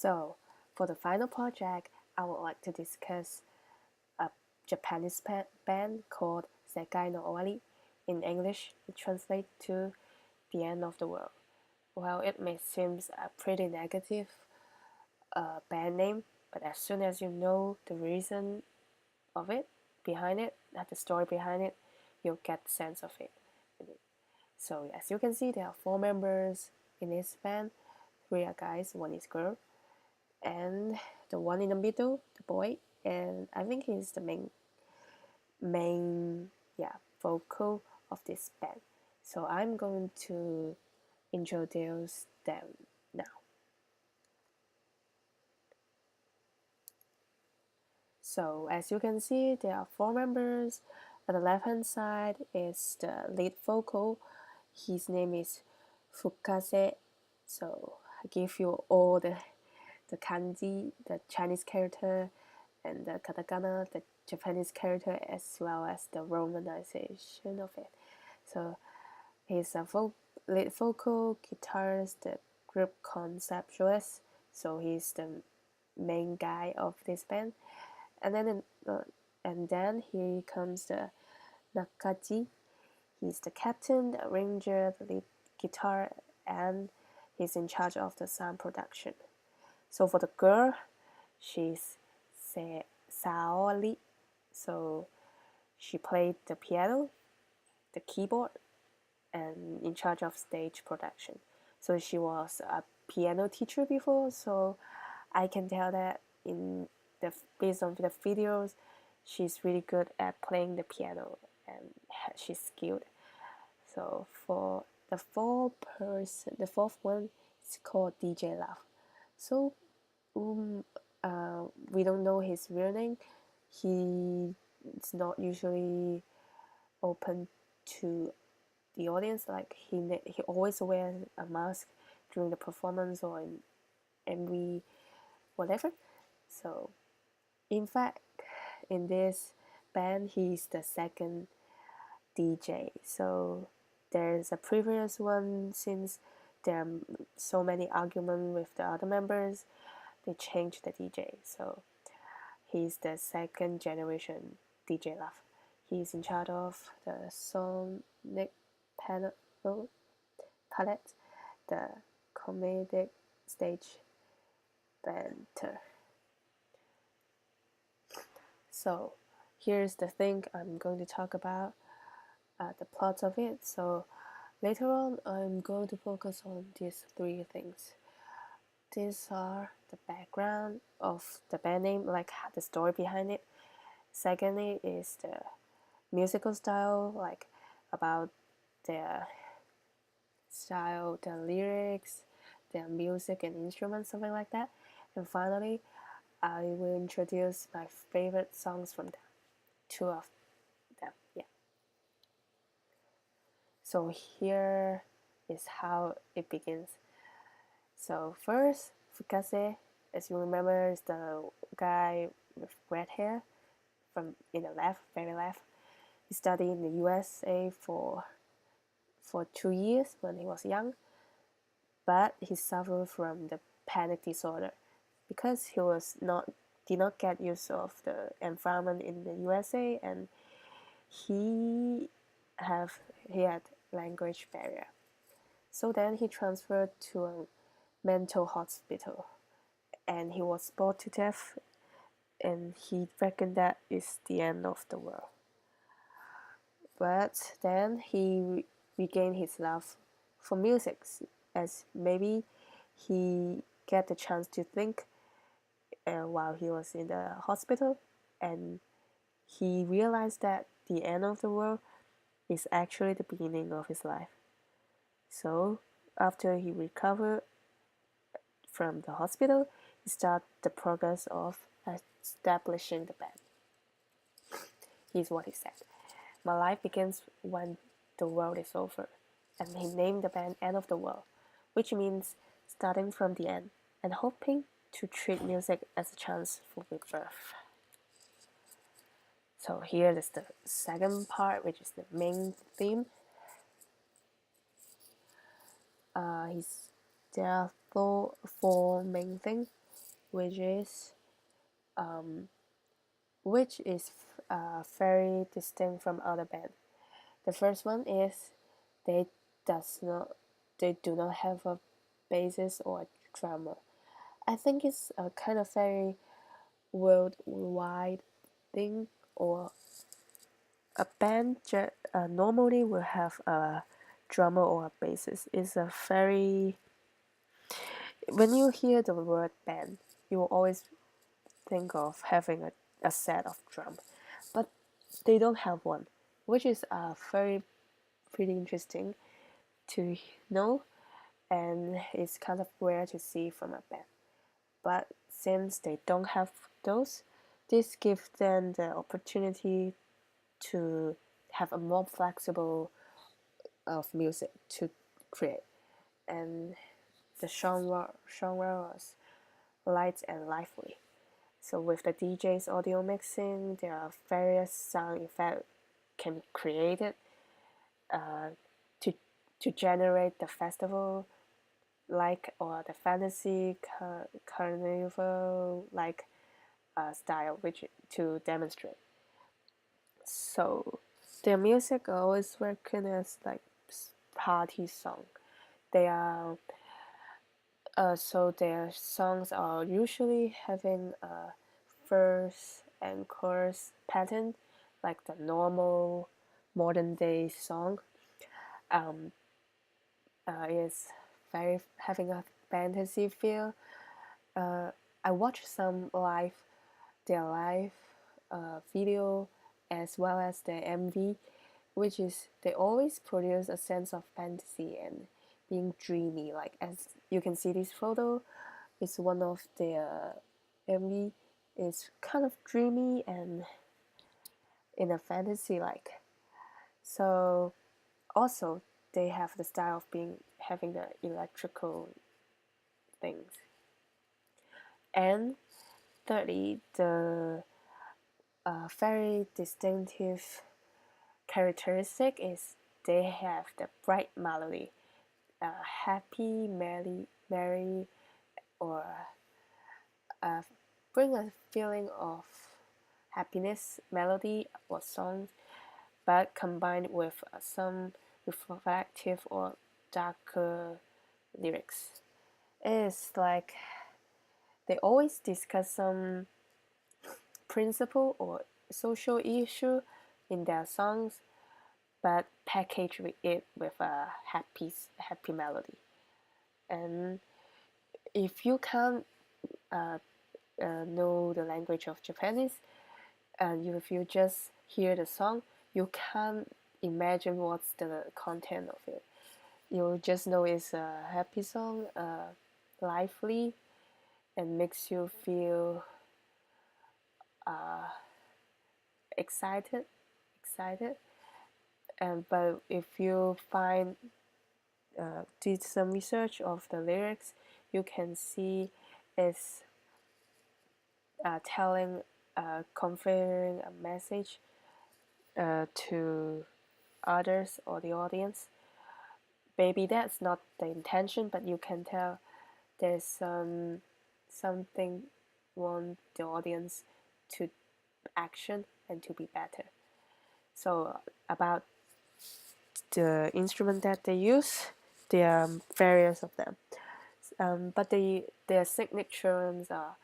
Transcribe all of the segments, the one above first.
So, for the final project, I would like to discuss a Japanese band called Sekai no Owari. In English, it translates to the end of the world. Well, it may seem a pretty negative band name, but as soon as you know the reason of it, behind it, the story behind it, you'll get the sense of it. So as you can see, there are 4 members in this band. 3 are guys, 1 is girl, and the one in the middle, the boy, and I think he's the main vocal of this band. So I'm going to introduce them now. So as you can see, there are 4 members. On the left hand side is the lead vocal. His name is Fukase. So I give you all the kanji, the Chinese character, and the katakana, the Japanese character, as well as the romanization of it. So he's a lead vocal, guitarist, the group conceptualist. So he's the main guy of this band. And then here comes the Nakaji. He's the captain, the arranger, the lead guitar, and he's in charge of the sound production. So for the girl, she's Saori. So she played the piano, the keyboard, and in charge of stage production. So she was a piano teacher before, so I can tell that based on the videos, she's really good at playing the piano and she's skilled. So for the fourth one is called DJ Love. So we don't know his real name. He's not usually open to the audience. Like he always wears a mask during the performance or in MV, whatever. So in fact, in this band, he's the second DJ. So there's a previous one. Since there are so many arguments with the other members, they changed the DJ. So he's the second generation DJ Love. He's in charge of the sonic palette, the comedic stage banter. So here's the thing I'm going to talk about, the plot of it. So later on, I'm going to focus on these 3 things. These are the background of the band name, like the story behind it. Secondly is the musical style, like about their style, their lyrics, their music and instruments, something like that. And finally, I will introduce my favorite songs from them, 2 of them, yeah. So here is how it begins. So first, Fukase, as you remember, is the guy with red hair from in the left, very left. He studied in the USA for 2 years when he was young, but he suffered from the panic disorder because he did not get used of the environment in the USA, and he had language barrier. So then he transferred to a mental hospital, and he was bored to death, and he reckoned that is the end of the world. But then he regained his love for music, as maybe he get the chance to think while he was in the hospital, and he realized that the end of the world is actually the beginning of his life. So after he recovered from the hospital, he started the progress of establishing the band. Here's what he said: "My life begins when the world is over," and he named the band End of the World, which means starting from the end and hoping to treat music as a chance for rebirth. So here is the second part, which is the main theme. There are 4 main things. which is um, very distinct from other bands. The first one is they does not they do not have a bassist or a drummer. I think it's a kind of very worldwide thing, or a band normally will have a drummer or a bassist. It's a very when you hear the word band, you will always think of having a set of drum, but they don't have one, which is very pretty interesting to know, and it's kind of rare to see from a band. But since they don't have those, this gives them the opportunity to have a more flexible of music to create, and the genre was light and lively. So with the DJ's audio mixing, there are various sound effects can be created uh, to to generate the festival like or the fantasy carnival like style, which to demonstrate. So their music always recognized like party song. They are so their songs are usually having a verse and chorus pattern like the normal modern day song. Um, is very having a fantasy feel. Uh, I watched their live video as well as their MV, which is they always produce a sense of fantasy and being dreamy. Like as you can see, this photo is one of their MV. It's kind of dreamy and in a fantasy like. So also they have the style of being having the electrical things. And thirdly, the very distinctive characteristic is they have the bright melody, happy, merry, or bring a feeling of happiness melody or songs, but combined with some reflective or darker lyrics. It's like they always discuss some principle or social issue in their songs, but package it with a happy melody. And if you can't know the language of Japanese, and if you just hear the song, you can't imagine what's the content of it. You just know it's a happy song, lively, and makes you feel uh, excited. And but if you did some research of the lyrics, you can see it's conveying a message to others or the audience. Maybe that's not the intention, but you can tell there's something want the audience to action and to be better. So about the instrument that they use, there are various of them, but their signatures are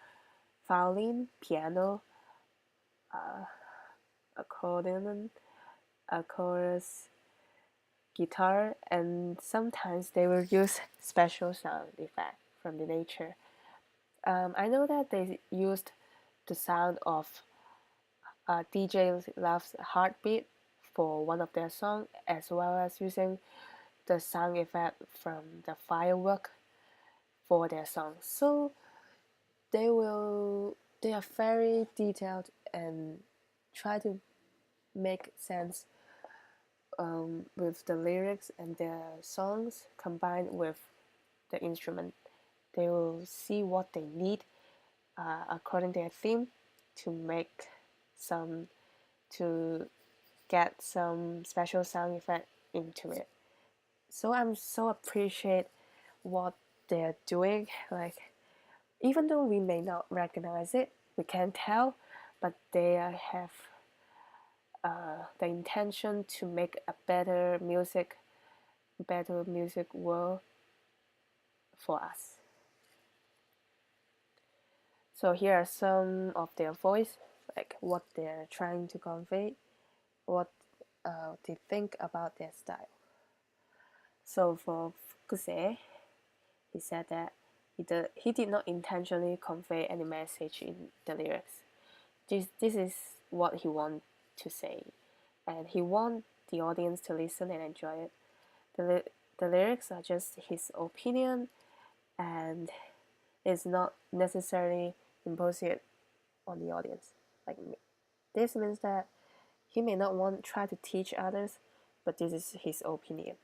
violin, piano, accordion, a chorus, guitar, and sometimes they will use special sound effect from the nature. I know that they used the sound of DJ Love's Heartbeat for one of their songs, as well as using the sound effect from the firework for their songs. So they are very detailed and try to make sense with the lyrics and their songs combined with the instrument. They will see what they need according to their theme to make some to get some special sound effect into it. So I'm so appreciate what they're doing. Like Even though we may not recognize it, we can tell, but they have the intention to make a better music world for us. So here are some of their voice, like what they're trying to convey, what they think about their style. So for Fukuse, he said that he did not intentionally convey any message in the lyrics. This is what he wanted to say, and he wants the audience to listen and enjoy it. The lyrics are just his opinion, and it's not necessarily imposing it on the audience. Like this means that he may not want to try to teach others, but this is his opinion.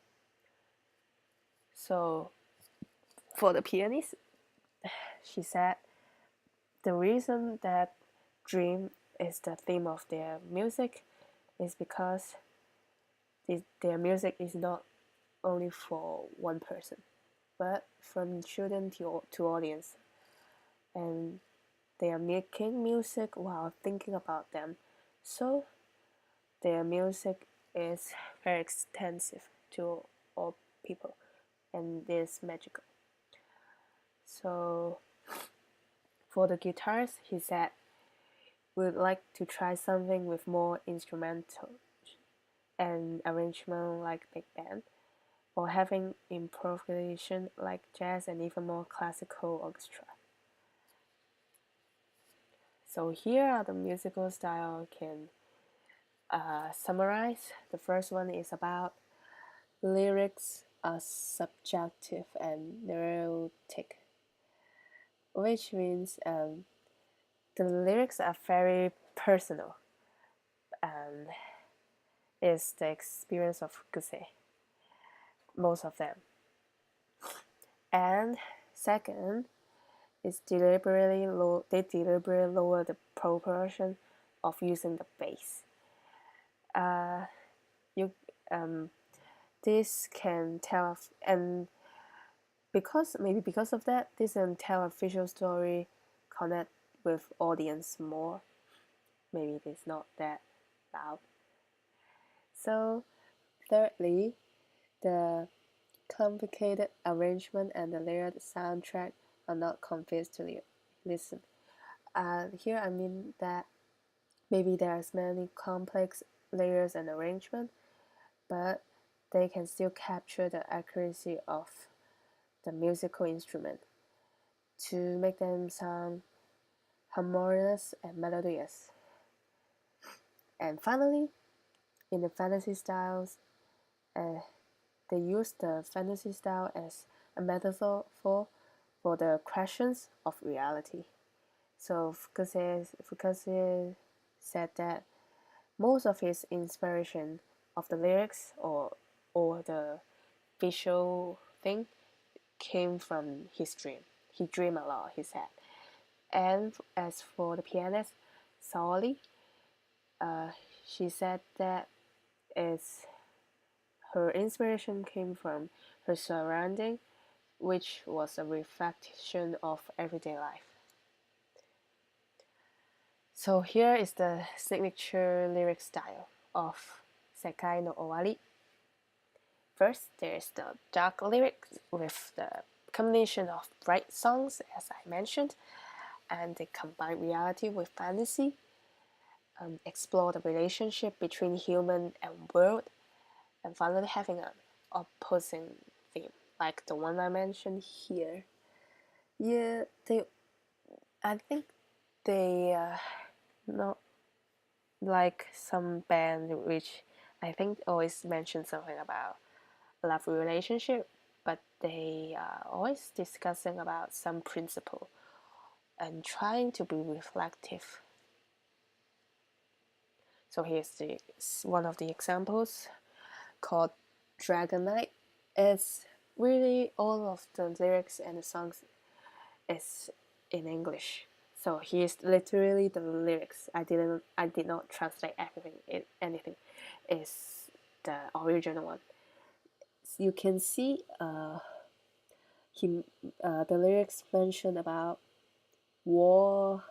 So for the pianist, she said the reason that dream is the theme of their music is because their music is not only for one person, but from children to audience, and they are making music while thinking about them, so their music is very extensive to all people, and is magical. So for the guitars, he said, we'd like to try something with more instrumental and arrangement like big band, or having improvisation like jazz and even more classical orchestra. So here are the musical style I can summarize. The first one is about lyrics are subjective and neurotic, which means the lyrics are very personal and is the experience of Guse, most of them. And second is they deliberately lower the proportion of using the bass. This can tell, and because of that, this can tell a visual story, connect with audience more. Maybe it is not that loud. So thirdly, the complicated arrangement and the layered soundtrack are not confused to listen. Here I mean that maybe there's many complex layers and arrangement, but they can still capture the accuracy of the musical instrument to make them sound harmonious and melodious. And finally, in the fantasy styles, they use the fantasy style as a metaphor for the questions of reality. So Fukase said that most of his inspiration of the lyrics or the visual thing came from his dream. He dreamed a lot, he said. And as for the pianist, Saoli, she said that her inspiration came from her surrounding, which was a reflection of everyday life. So here is the signature lyric style of Sekai no Owari. First, there is the dark lyrics with the combination of bright songs, as I mentioned, and they combine reality with fantasy, explore the relationship between human and world, and finally having an opposing theme, like the one I mentioned here. Yeah, I think they not like some band which I think always mention something about love relationship, but they are always discussing about some principle and trying to be reflective. So here's one of the examples called Dragon Knight. It's really all of the lyrics and the songs is in English. So here's literally the lyrics. I did not translate anything. It's the original one. You can see the lyrics mention about war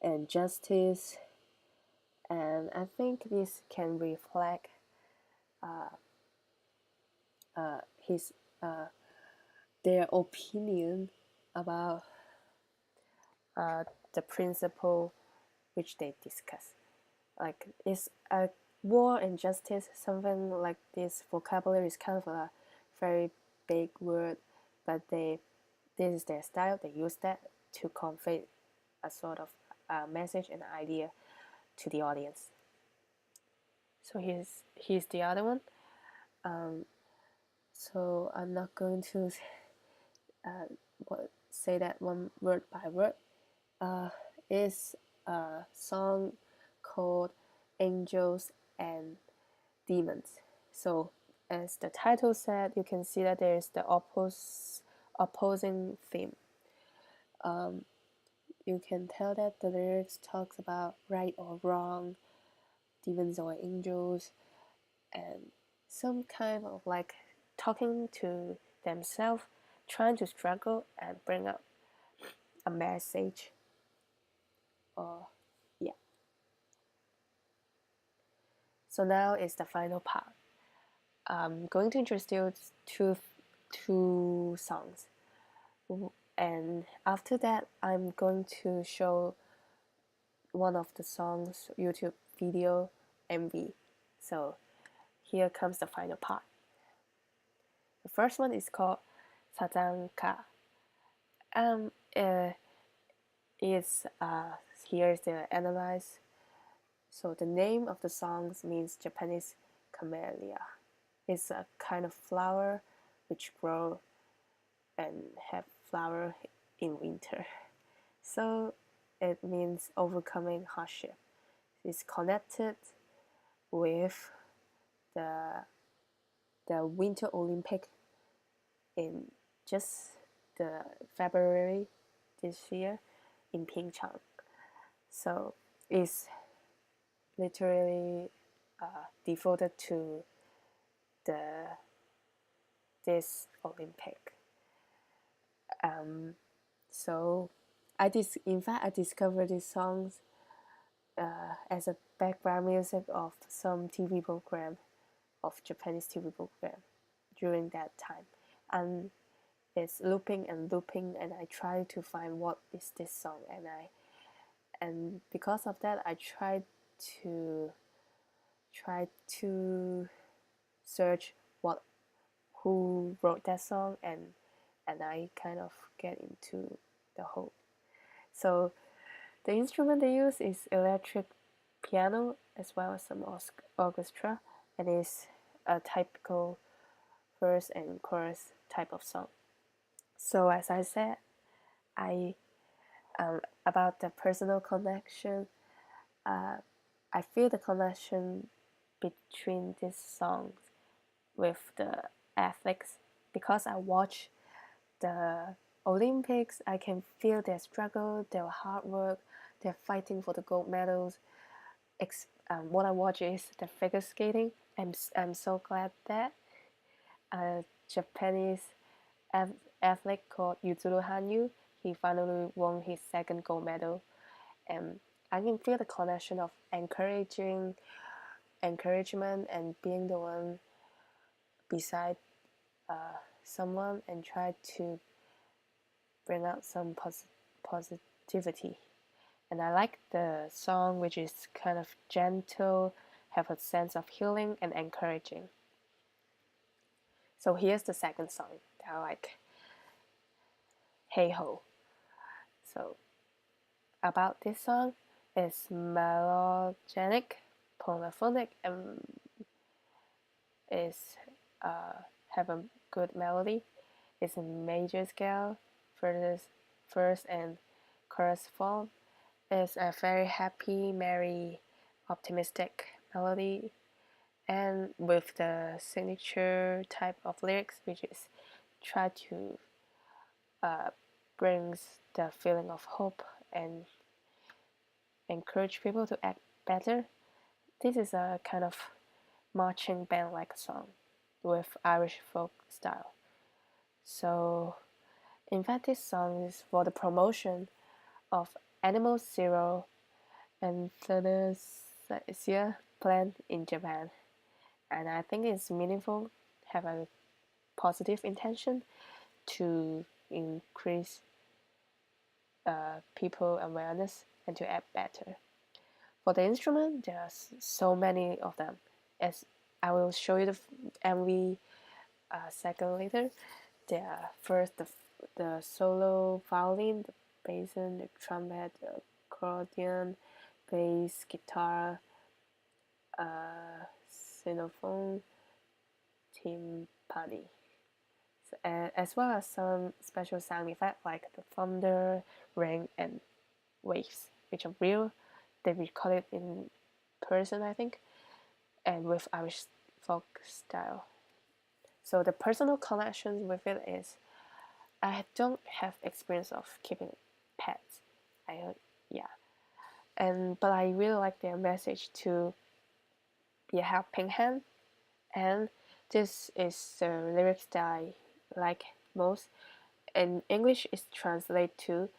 and justice, and I think this can reflect his their opinion about the principle which they discuss. Like, is a war and justice, something like this vocabulary is kind of a very big word, but this is their style. They use that to convey a sort of message and idea to the audience. So here's the other one. So I'm not going to say that one word by word. Is a song called Angels and Demons. So as the title said, you can see that there is the opposing theme. You can tell that the lyrics talks about right or wrong, demons or angels, and some kind of like talking to themselves, trying to struggle and bring up a message. Or yeah. So now is the final part. I'm going to introduce two songs, and after that I'm going to show one of the songs YouTube video MV. So here comes the final part. The first one is called Sazankka. Is here's the analyze. So the name of the songs means Japanese camellia. It's a kind of flower which grow and have flower in winter. So it means overcoming hardship. It's connected with the Winter Olympic in just the February this year in Pyeongchang. So it's literally devoted to this Olympic. So I discovered these songs as a background music of some TV program, of Japanese TV program during that time, and it's looping and looping, and I try to find what is this song, and because of that I tried to search who wrote that song, and I kind of get into the whole. So the instrument they use is electric piano as well as some orchestra, and is a typical verse and chorus type of song. So as I said, I about the personal connection, I feel the connection between these songs with the athletes because I watch the Olympics. I can feel their struggle, their hard work, their fighting for the gold medals. What I watch is the figure skating. I'm so glad that a Japanese athlete called Yuzuru Hanyu, he finally won his second gold medal, and I can feel the connection of encouragement and being the one beside someone and try to bring out some positivity. And I like the song, which is kind of gentle, have a sense of healing and encouraging. So here's the second song that I like, Hey Ho. So about this song, it's melodic, polyphonic, and is have a good melody. It's a major scale, first and chorus form. It's a very happy, merry, optimistic melody, and with the signature type of lyrics, which is try to brings the feeling of hope and encourage people to act better. This is a kind of marching band like song with Irish folk style. So in fact, this song is for the promotion of animal zero and euthanasia plant in Japan. And I think it's meaningful, have a positive intention to increase people awareness and to act better. For the instrument, there are so many of them. As I will show you the MV a second later. There are first the solo violin, the basin, the trumpet, the accordion, bass, guitar, xylophone, timpani, as well as some special sound effects like the thunder, rain, and waves, which are real. They record it in person, I think, and with Irish folk style. So the personal connection with it is, I don't have experience of keeping pets. But I really like their message to be a helping hand, and this is the lyrics that I like most. In English, it's translated to,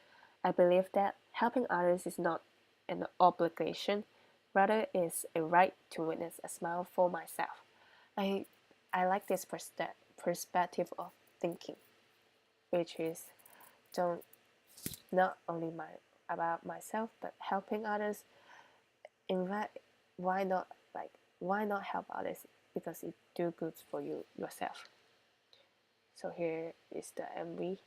I believe that helping others is not an obligation, rather is a right to witness a smile for myself. I like this perspective of thinking, which is don't not only about myself but helping others. In fact, why not help others, because it do good for you yourself. So here is the MV.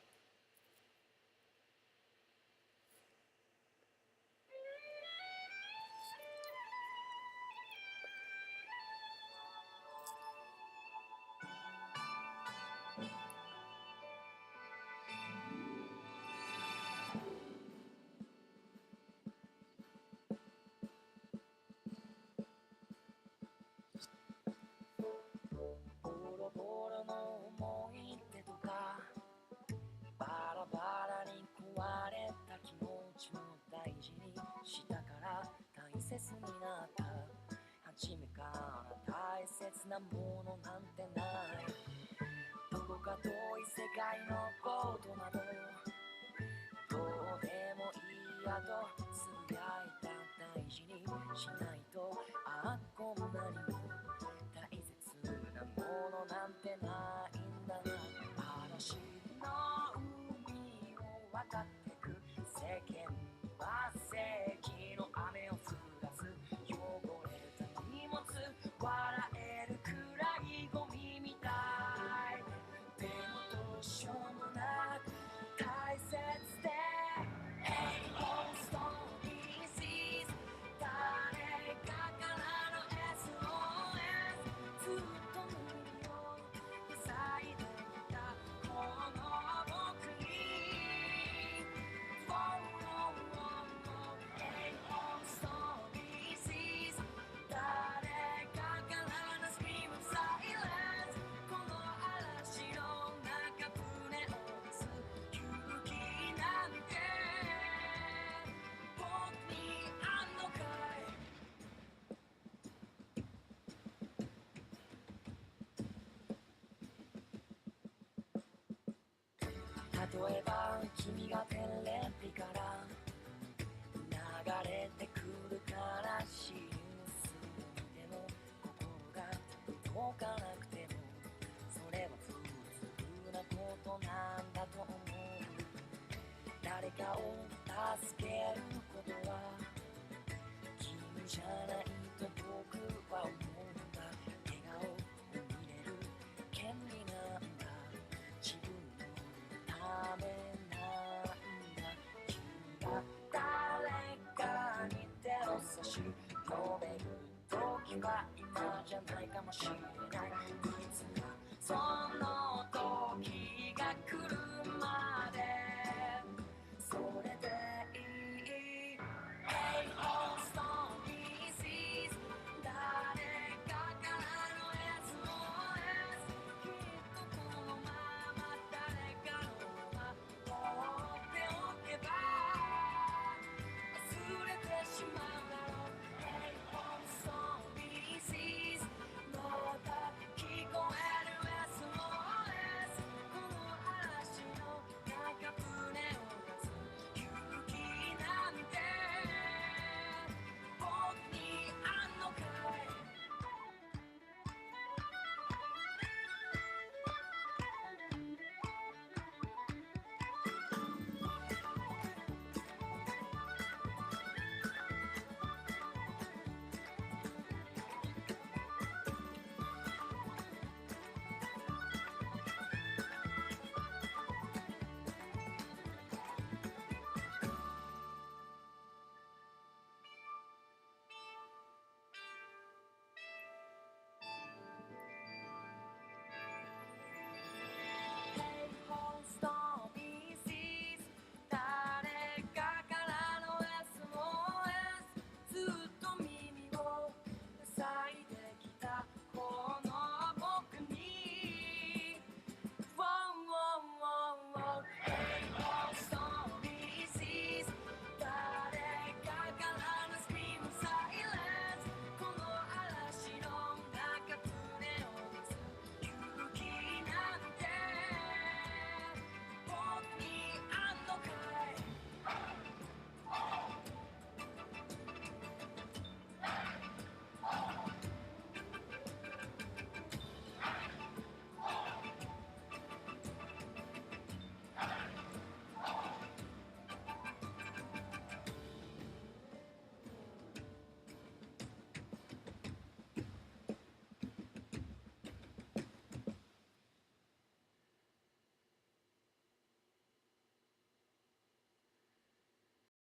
例えば君がテレビから流れてくる悲しいニュースを見ても心が動かなくても、それは普通なことなんだと思う。誰かを助けることは義務じゃないと僕は思うんだ。笑顔を見れる権利なんだ。自分のためなんだ。君が誰かに手を差し伸べる時は今じゃないかもしれない。いつかそ